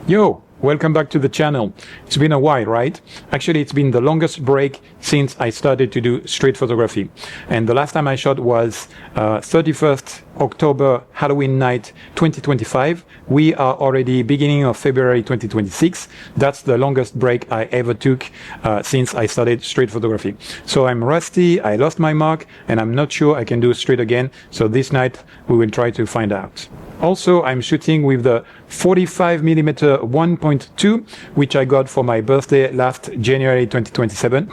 Yo, welcome back to the channel. It's been a while, right? Actually, it's been the longest break since I started to do street photography. And the last time I shot was 31st October, Halloween night 2025. We are already beginning of February 2026. That's the longest break I ever took since I started street photography. So I'm rusty, I lost my mark, and I'm not sure I can do street again. So this night we will try to find out. Also, I'm shooting with the 45mm 1.2, which I got for my birthday last January 27.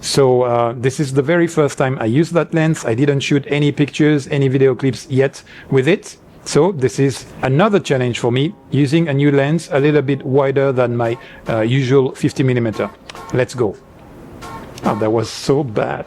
So this is the very first time I used that lens. I didn't shoot any pictures, any video clips yet with it. So this is another challenge for me, using a new lens a little bit wider than my usual 50mm. Let's go. Oh, that was so bad.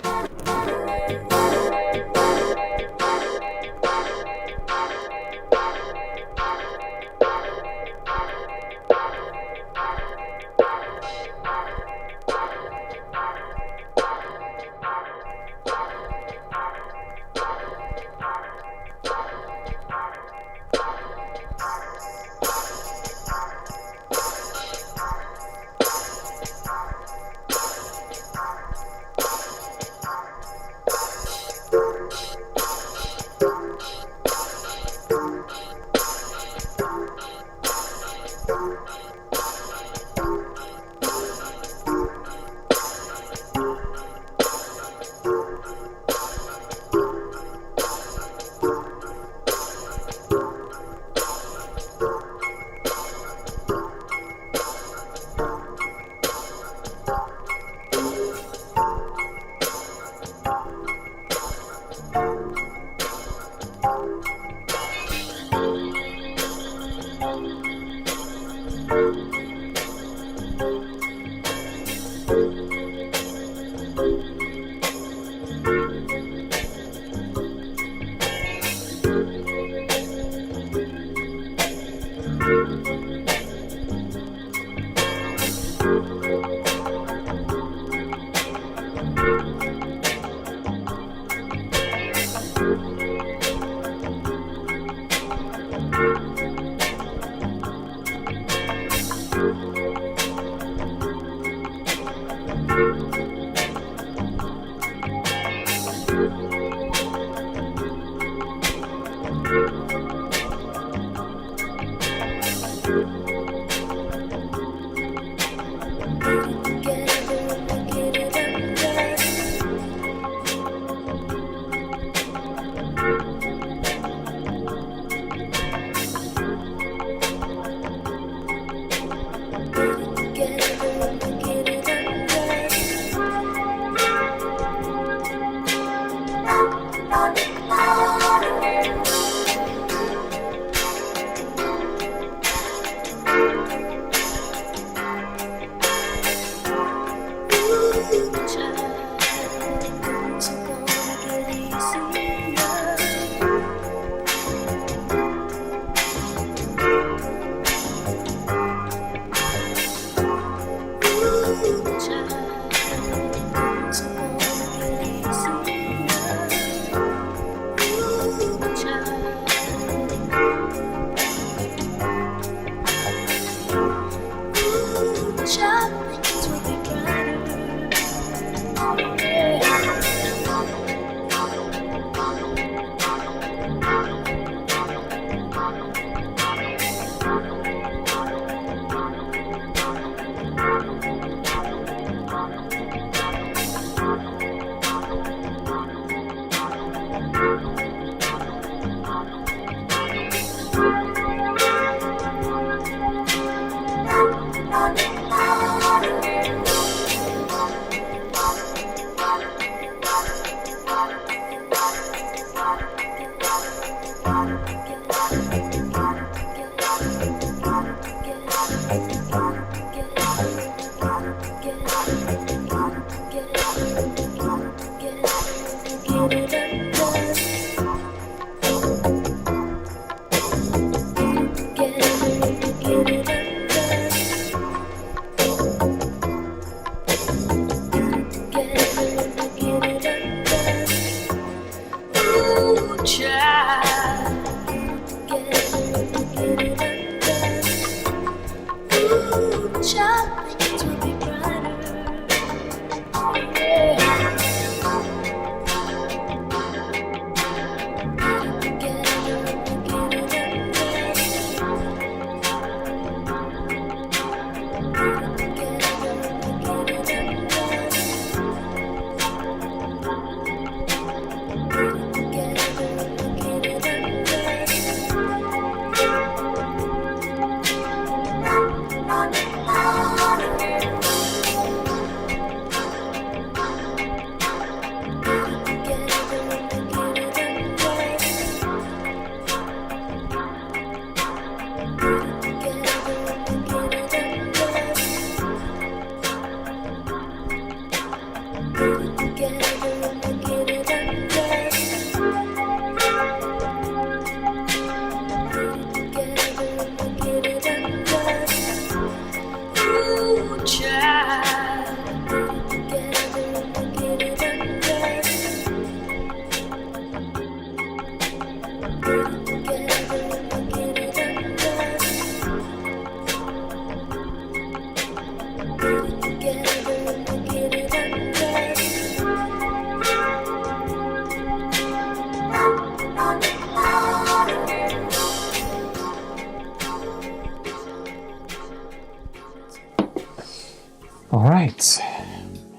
right,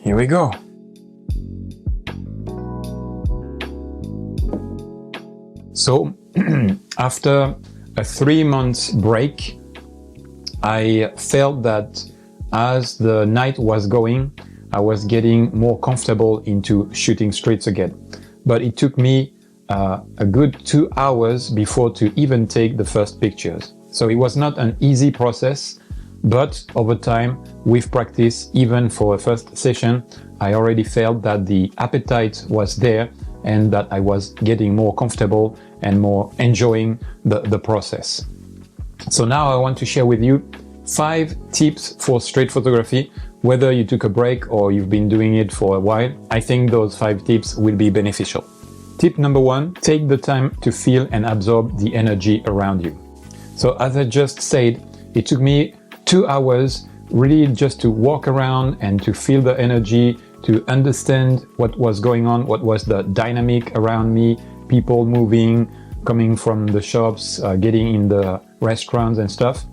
here we go. So after a 3 months break, I felt that as the night was going, I was getting more comfortable into shooting streets again. But it took me a good 2 hours before to even take the first pictures. So it was not an easy process, but over time, with practice, even for a first session, I already felt that the appetite was there and that I was getting more comfortable and more enjoying the process. So now I want to share with you 5 tips for street photography. Whether you took a break or you've been doing it for a while, I think those 5 tips will be beneficial. Tip number 1, take the time to feel and absorb the energy around you. So as I just said, it took me 2 hours really just to walk around and to feel the energy, to understand what was going on, what was the dynamic around me, people moving, coming from the shops, getting in the restaurants and stuff.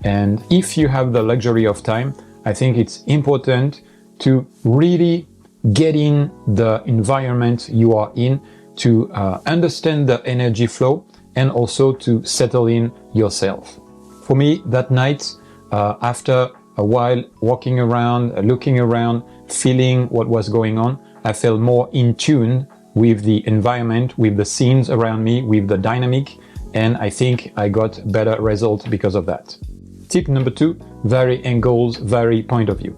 And if you have the luxury of time, I think it's important to really get in the environment you are in, to understand the energy flow, and also to settle in yourself. For me, that night, after a while walking around, looking around, feeling what was going on, I felt more in tune with the environment, with the scenes around me, with the dynamic, and I think I got better results because of that. Tip number 2, vary angles, vary point of view.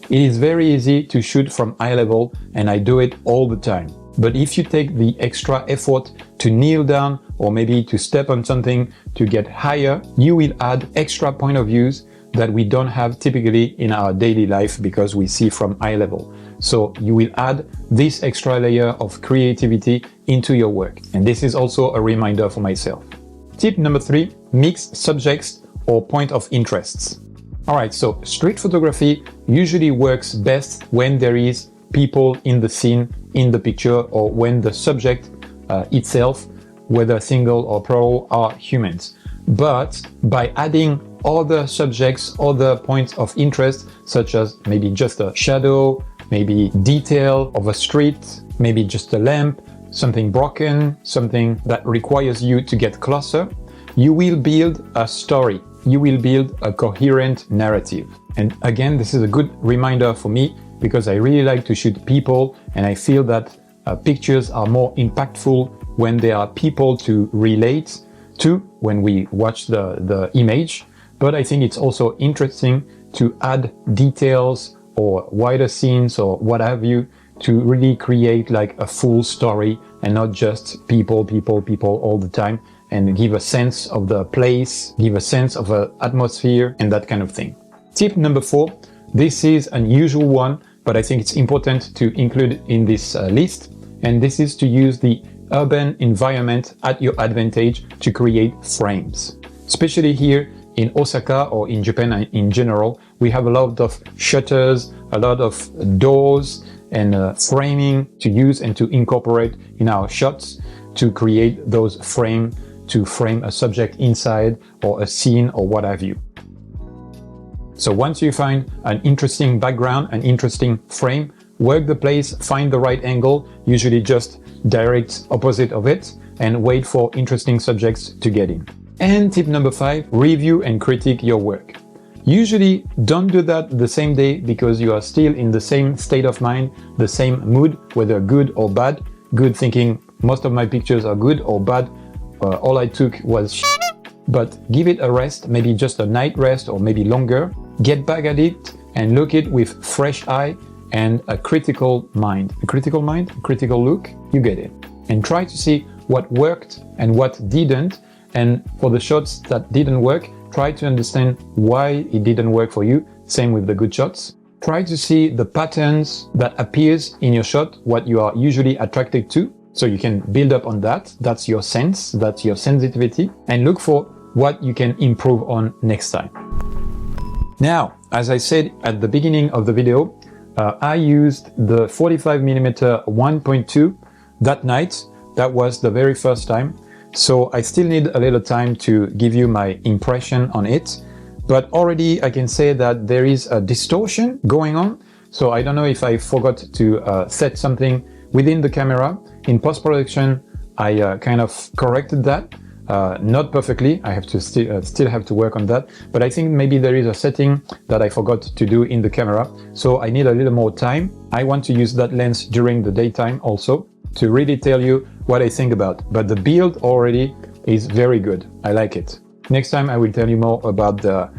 It is very easy to shoot from eye level, and I do it all the time. But if you take the extra effort to kneel down or maybe to step on something to get higher, you will add extra point of views that we don't have typically in our daily life because we see from eye level. So you will add this extra layer of creativity into your work. And this is also a reminder for myself. Tip number 3, mix subjects or point of interests. All right, so street photography usually works best when there is people in the scene, in the picture, or when the subject itself, whether single or plural, are humans. But by adding other subjects, other points of interest, such as maybe just a shadow, maybe detail of a street, maybe just a lamp, something broken, something that requires you to get closer, you will build a story. You will build a coherent narrative. And again, this is a good reminder for me because I really like to shoot people, and I feel that pictures are more impactful when there are people to relate to when we watch the image. But I think it's also interesting to add details or wider scenes or what have you to really create like a full story and not just people all the time, and give a sense of the place, give a sense of an atmosphere and that kind of thing. Tip number 4, this is an unusual one, but I think it's important to include in this list, and this is to use the urban environment at your advantage to create frames. Especially here in Osaka or in Japan in general, we have a lot of shutters, a lot of doors and framing to use and to incorporate in our shots to create those frames, to frame a subject inside or a scene or what have you. So once you find an interesting background, an interesting frame, work the place, find the right angle, usually just direct opposite of it, and wait for interesting subjects to get in. And tip number 5, review and critique your work. Usually don't do that the same day because you are still in the same state of mind, the same mood, whether good or bad. Good thinking, most of my pictures are good, or bad, all I took was shit. But give it a rest, maybe just a night rest or maybe longer. Get back at it and look it with fresh eye and a critical mind. A critical mind, a critical look, you get it. And try to see what worked and what didn't. And for the shots that didn't work, try to understand why it didn't work for you. Same with the good shots. Try to see the patterns that appears in your shot, what you are usually attracted to. So you can build up on that. That's your sense, that's your sensitivity. And look for what you can improve on next time. Now, as I said at the beginning of the video, I used the 45mm 1.2 that night. That was the very first time. So I still need a little time to give you my impression on it. But already I can say that there is a distortion going on. So I don't know if I forgot to set something within the camera. In post-production, I kind of corrected that. Not perfectly, I have to still have to work on that, but I think maybe there is a setting that I forgot to do in the camera, so I need a little more time. I want to use that lens during the daytime also to really tell you what I think about, but the build already is very good. I like it. Next time I will tell you more about the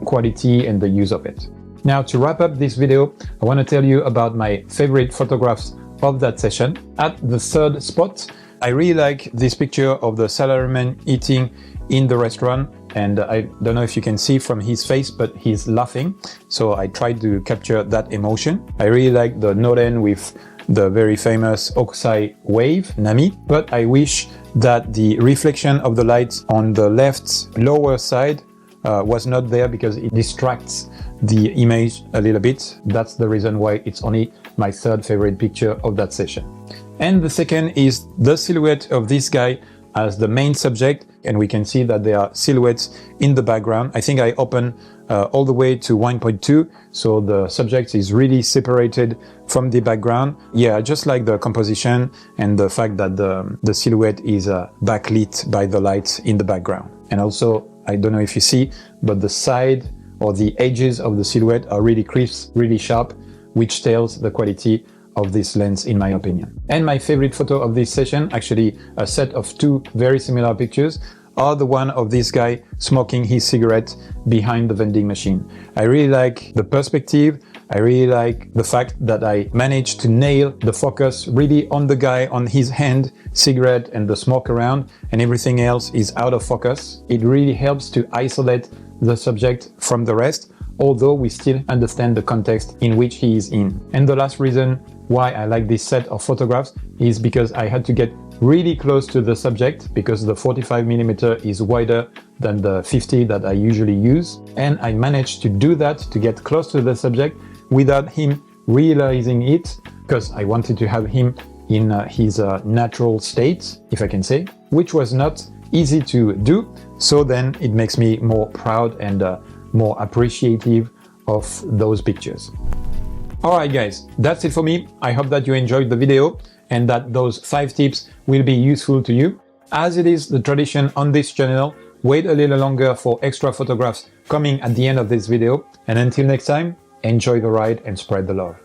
quality and the use of it. Now, to wrap up this video, I want to tell you about my favorite photographs of that session. At the third spot, I really like this picture of the salaryman eating in the restaurant, and I don't know if you can see from his face, but he's laughing. So I tried to capture that emotion. I really like the Noden with the very famous Okusai wave, Nami, but I wish that the reflection of the light on the left lower side was not there because it distracts the image a little bit. That's the reason why it's only my third favorite picture of that session. And the second is the silhouette of this guy as the main subject, and we can see that there are silhouettes in the background. I think I open all the way to 1.2, so the subject is really separated from the background. Yeah, I just like the composition and the fact that the silhouette is backlit by the light in the background. And also, I don't know if you see, but the side or the edges of the silhouette are really crisp, really sharp, which tells the quality of this lens in my opinion. And my favorite photo of this session, actually a set of two very similar pictures, are the one of this guy smoking his cigarette behind the vending machine. I really like the perspective. I really like the fact that I managed to nail the focus really on the guy, on his hand, cigarette and the smoke around, and everything else is out of focus. It really helps to isolate the subject from the rest, although we still understand the context in which he is in. And the last reason why I like this set of photographs is because I had to get really close to the subject because the 45mm is wider than the 50 that I usually use. And I managed to do that, to get close to the subject without him realizing it, because I wanted to have him in his natural state, if I can say, which was not easy to do. So then it makes me more proud and more appreciative of those pictures. Alright guys, that's it for me. I hope that you enjoyed the video and that those 5 tips will be useful to you. As it is the tradition on this channel, wait a little longer for extra photographs coming at the end of this video. And until next time, enjoy the ride and spread the love.